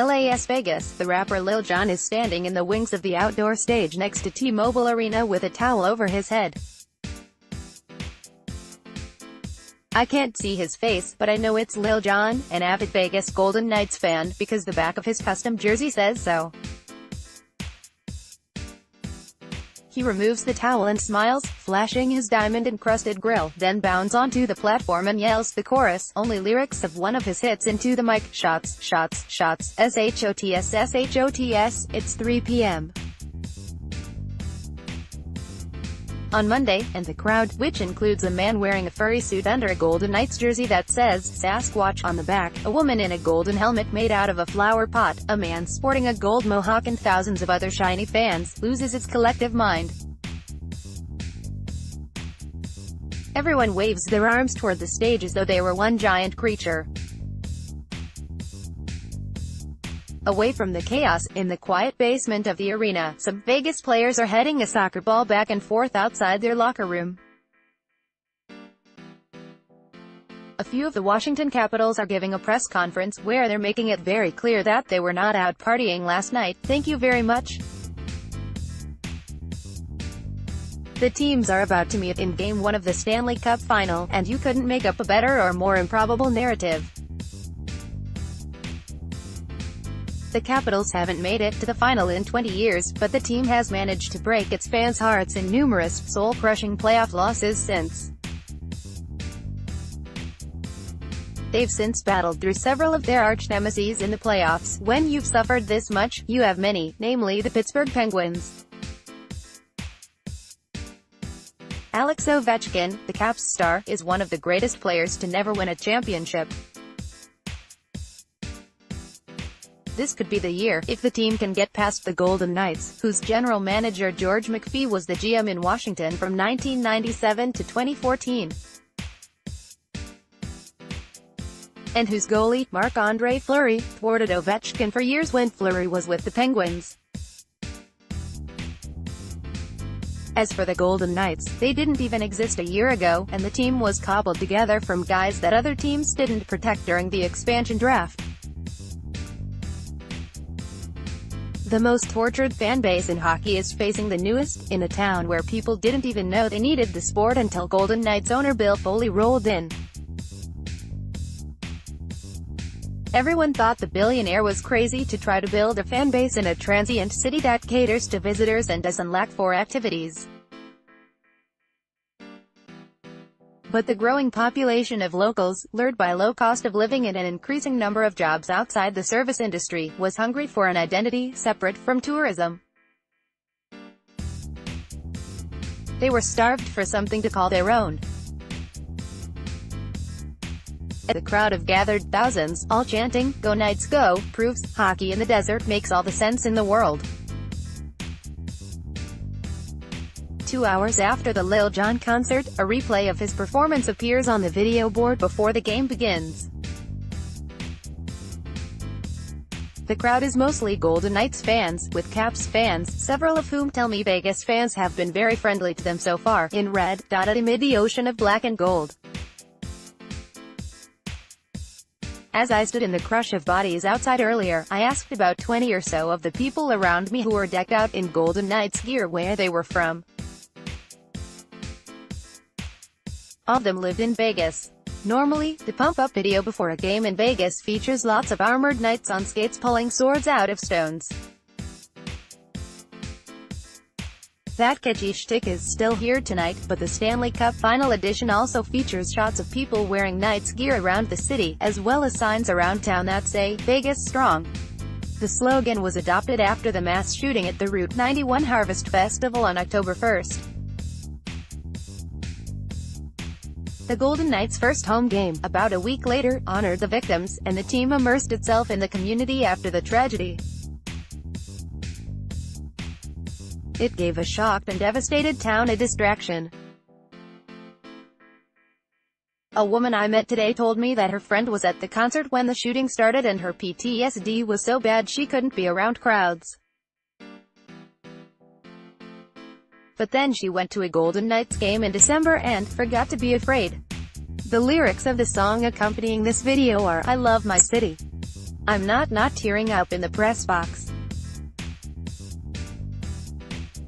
Las Vegas, the rapper Lil Jon is standing in the wings of the outdoor stage next to T-Mobile Arena with a towel over his head. I can't see his face, but I know it's Lil Jon, an avid Vegas Golden Knights fan, because the back of his custom jersey says so. He removes the towel and smiles, flashing his diamond-encrusted grill, then bounds onto the platform and yells the chorus, only lyrics of one of his hits into the mic, "Shots, shots, shots, SHOTS, SHOTS, it's 3 p.m. on Monday, and the crowd, which includes a man wearing a furry suit under a Golden Knights jersey that says Sasquatch on the back, a woman in a golden helmet made out of a flower pot, a man sporting a gold mohawk, and thousands of other shiny fans, loses its collective mind. Everyone waves their arms toward the stage as though they were one giant creature. Away from the chaos, in the quiet basement of the arena, some Vegas players are heading a soccer ball back and forth outside their locker room. A few of the Washington Capitals are giving a press conference, where they're making it very clear that they were not out partying last night. Thank you very much. The teams are about to meet in Game 1 of the Stanley Cup Final, and you couldn't make up a better or more improbable narrative. The Capitals haven't made it to the final in 20 years, but the team has managed to break its fans' hearts in numerous, soul-crushing playoff losses since. They've since battled through several of their arch-nemeses in the playoffs. When you've suffered this much, you have many, namely the Pittsburgh Penguins. Alex Ovechkin, the Caps star, is one of the greatest players to never win a championship. This could be the year, if the team can get past the Golden Knights, whose general manager George McPhee was the GM in Washington from 1997 to 2014. And whose goalie, Marc-Andre Fleury, thwarted Ovechkin for years when Fleury was with the Penguins. As for the Golden Knights, they didn't even exist a year ago, and the team was cobbled together from guys that other teams didn't protect during the expansion draft. The most tortured fan base in hockey is facing the newest, in a town where people didn't even know they needed the sport until Golden Knights owner Bill Foley rolled in. Everyone thought the billionaire was crazy to try to build a fan base in a transient city that caters to visitors and doesn't lack for activities. But the growing population of locals, lured by low cost of living and an increasing number of jobs outside the service industry, was hungry for an identity separate from tourism. They were starved for something to call their own. The crowd of gathered thousands, all chanting, "Go Knights go," proves hockey in the desert makes all the sense in the world. 2 hours after the Lil Jon concert, a replay of his performance appears on the video board before the game begins. The crowd is mostly Golden Knights fans, with Caps fans, several of whom tell me Vegas fans have been very friendly to them so far, in red, dotted amid the ocean of black and gold. As I stood in the crush of bodies outside earlier, I asked about 20 or so of the people around me who were decked out in Golden Knights gear where they were from. All of them lived in Vegas. Normally, the pump-up video before a game in Vegas features lots of armored knights on skates pulling swords out of stones. That catchy shtick is still here tonight, but the Stanley Cup Final Edition also features shots of people wearing Knights gear around the city, as well as signs around town that say, "Vegas Strong." The slogan was adopted after the mass shooting at the Route 91 Harvest Festival on October 1st. The Golden Knights' first home game, about a week later, honored the victims, and the team immersed itself in the community after the tragedy. It gave a shocked and devastated town a distraction. A woman I met today told me that her friend was at the concert when the shooting started and her PTSD was so bad she couldn't be around crowds. But then she went to a Golden Knights game in December and forgot to be afraid. The lyrics of the song accompanying this video are, "I love my city. I'm not tearing up in the press box.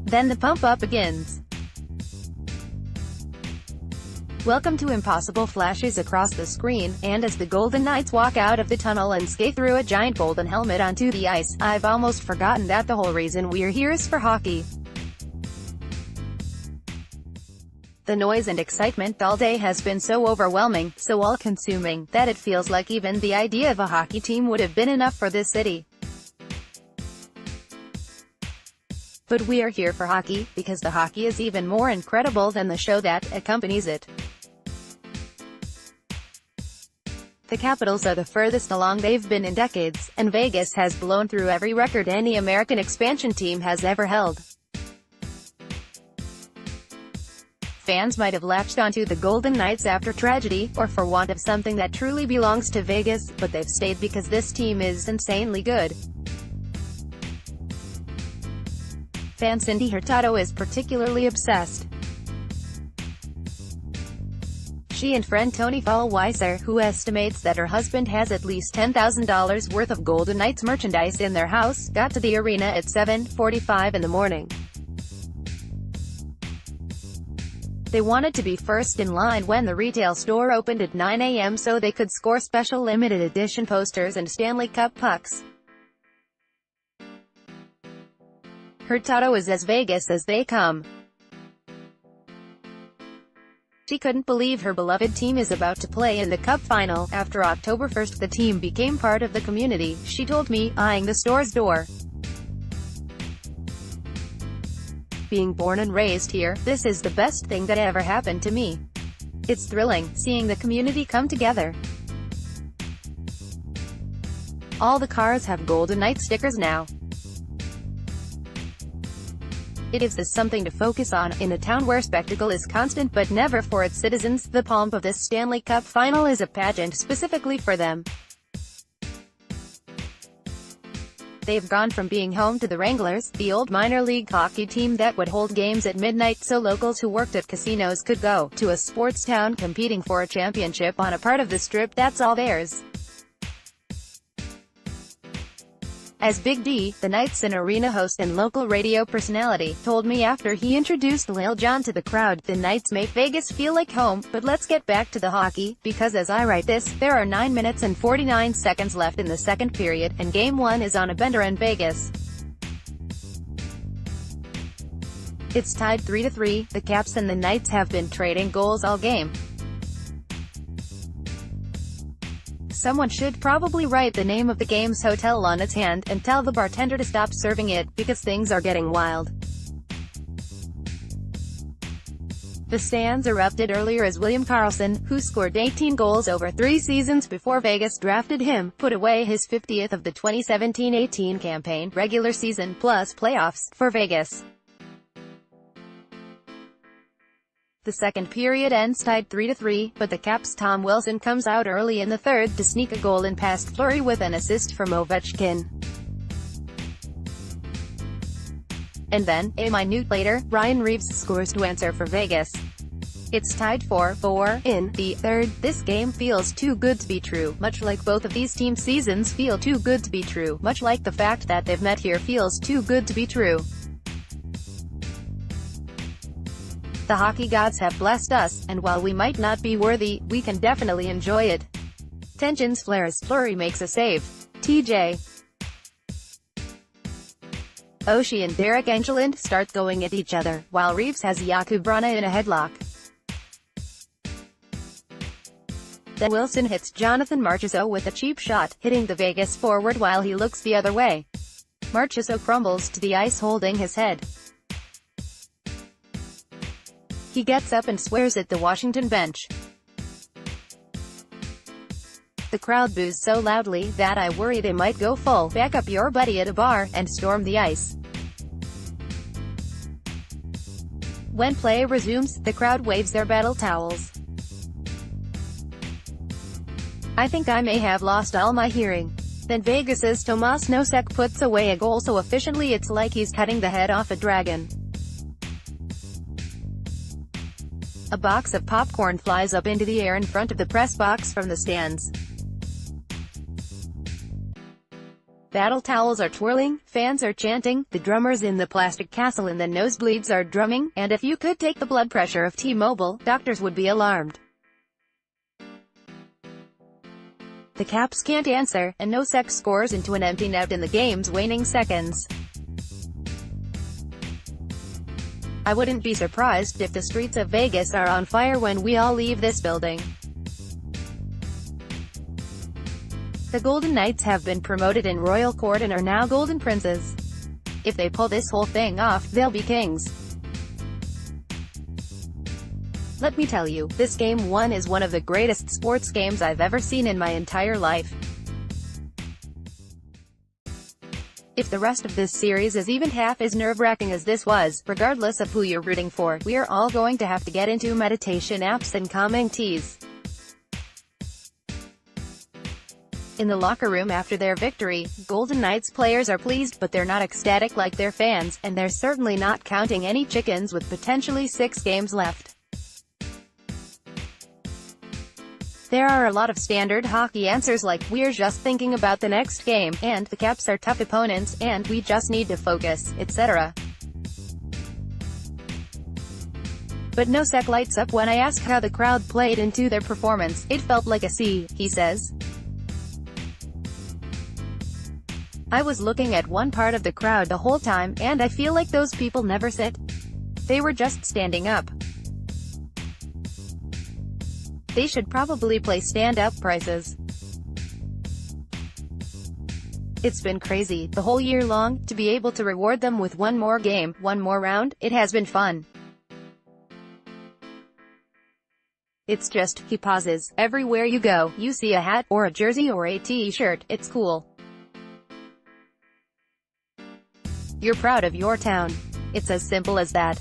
Then the pump-up begins. Welcome to impossible flashes across the screen, and as the Golden Knights walk out of the tunnel and skate through a giant golden helmet onto the ice, I've almost forgotten that the whole reason we're here is for hockey. The noise and excitement all day has been so overwhelming, so all-consuming, that it feels like even the idea of a hockey team would have been enough for this city. But we are here for hockey, because the hockey is even more incredible than the show that accompanies it. The Capitals are the furthest along they've been in decades, and Vegas has blown through every record any American expansion team has ever held. Fans might have latched onto the Golden Knights after tragedy, or for want of something that truly belongs to Vegas, but they've stayed because this team is insanely good. Fan Cindy Hurtado is particularly obsessed. She and friend Tony Fallweiser, who estimates that her husband has at least $10,000 worth of Golden Knights merchandise in their house, got to the arena at 7:45 in the morning. They wanted to be first in line when the retail store opened at 9 a.m. so they could score special limited edition posters and Stanley Cup pucks. Hurtado is as Vegas as they come. She couldn't believe her beloved team is about to play in the Cup final. After October 1st, the team became part of the community, she told me, eyeing the store's door. Being born and raised here, this is the best thing that ever happened to me. It's thrilling, seeing the community come together. All the cars have Golden Knight stickers now. It gives us something to focus on, in a town where spectacle is constant but never for its citizens. The pomp of this Stanley Cup final is a pageant specifically for them. They've gone from being home to the Wranglers, the old minor league hockey team that would hold games at midnight so locals who worked at casinos could go, to a sports town competing for a championship on a part of the Strip that's all theirs. As Big D, the Knights and arena host and local radio personality, told me after he introduced Lil Jon to the crowd, the Knights make Vegas feel like home. But let's get back to the hockey, because as I write this, there are 9 minutes and 49 seconds left in the second period, and Game 1 is on a bender in Vegas. It's tied 3-3, the Caps and the Knights have been trading goals all game. Someone should probably write the name of the game's hotel on its hand, and tell the bartender to stop serving it, because things are getting wild. The stands erupted earlier as William Karlsson, who scored 18 goals over 3 seasons before Vegas drafted him, put away his 50th of the 2017-18 campaign, regular season plus playoffs, for Vegas. The second period ends tied 3-3, but the Caps' Tom Wilson comes out early in the third to sneak a goal in past Fleury with an assist from Ovechkin. And then, a minute later, Ryan Reaves scores to answer for Vegas. It's tied 4-4, in the third. This game feels too good to be true, much like both of these team seasons feel too good to be true, much like the fact that they've met here feels too good to be true. The hockey gods have blessed us, and while we might not be worthy, we can definitely enjoy it. Tensions flare as Fleury makes a save. TJ Oshie and Derek Engelland start going at each other, while Reaves has Jakub Vrana in a headlock. Then Wilson hits Jonathan Marchessault with a cheap shot, hitting the Vegas forward while he looks the other way. Marchessault crumbles to the ice holding his head. He gets up and swears at the Washington bench. The crowd boos so loudly that I worry they might go full "back up your buddy" at a bar, and storm the ice. When play resumes, the crowd waves their battle towels. I think I may have lost all my hearing. Then Vegas's Tomas Nosek puts away a goal so efficiently it's like he's cutting the head off a dragon. A box of popcorn flies up into the air in front of the press box from the stands. Battle towels are twirling, fans are chanting, the drummers in the plastic castle in the nosebleeds are drumming, and if you could take the blood pressure of T-Mobile, doctors would be alarmed. The Caps can't answer, and no sec scores into an empty net in the game's waning seconds. I wouldn't be surprised if the streets of Vegas are on fire when we all leave this building. The Golden Knights have been promoted in royal court and are now Golden Princes. If they pull this whole thing off, they'll be kings. Let me tell you, this Game 1 is one of the greatest sports games I've ever seen in my entire life. If the rest of this series is even half as nerve-wracking as this was, regardless of who you're rooting for, we are all going to have to get into meditation apps and calming teas. In the locker room after their victory, Golden Knights players are pleased, but they're not ecstatic like their fans, and they're certainly not counting any chickens with potentially 6 games left. There are a lot of standard hockey answers like, "We're just thinking about the next game," and "The Caps are tough opponents," and "We just need to focus," etc. But no sec lights up when I ask how the crowd played into their performance. "It felt like a C," he says. "I was looking at one part of the crowd the whole time, and I feel like those people never sit. They were just standing up. They should probably play stand-up prices. It's been crazy, the whole year long, to be able to reward them with one more game, one more round. It has been fun. It's just," he pauses, "everywhere you go, you see a hat, or a jersey, or a t-shirt. It's cool. You're proud of your town. It's as simple as that."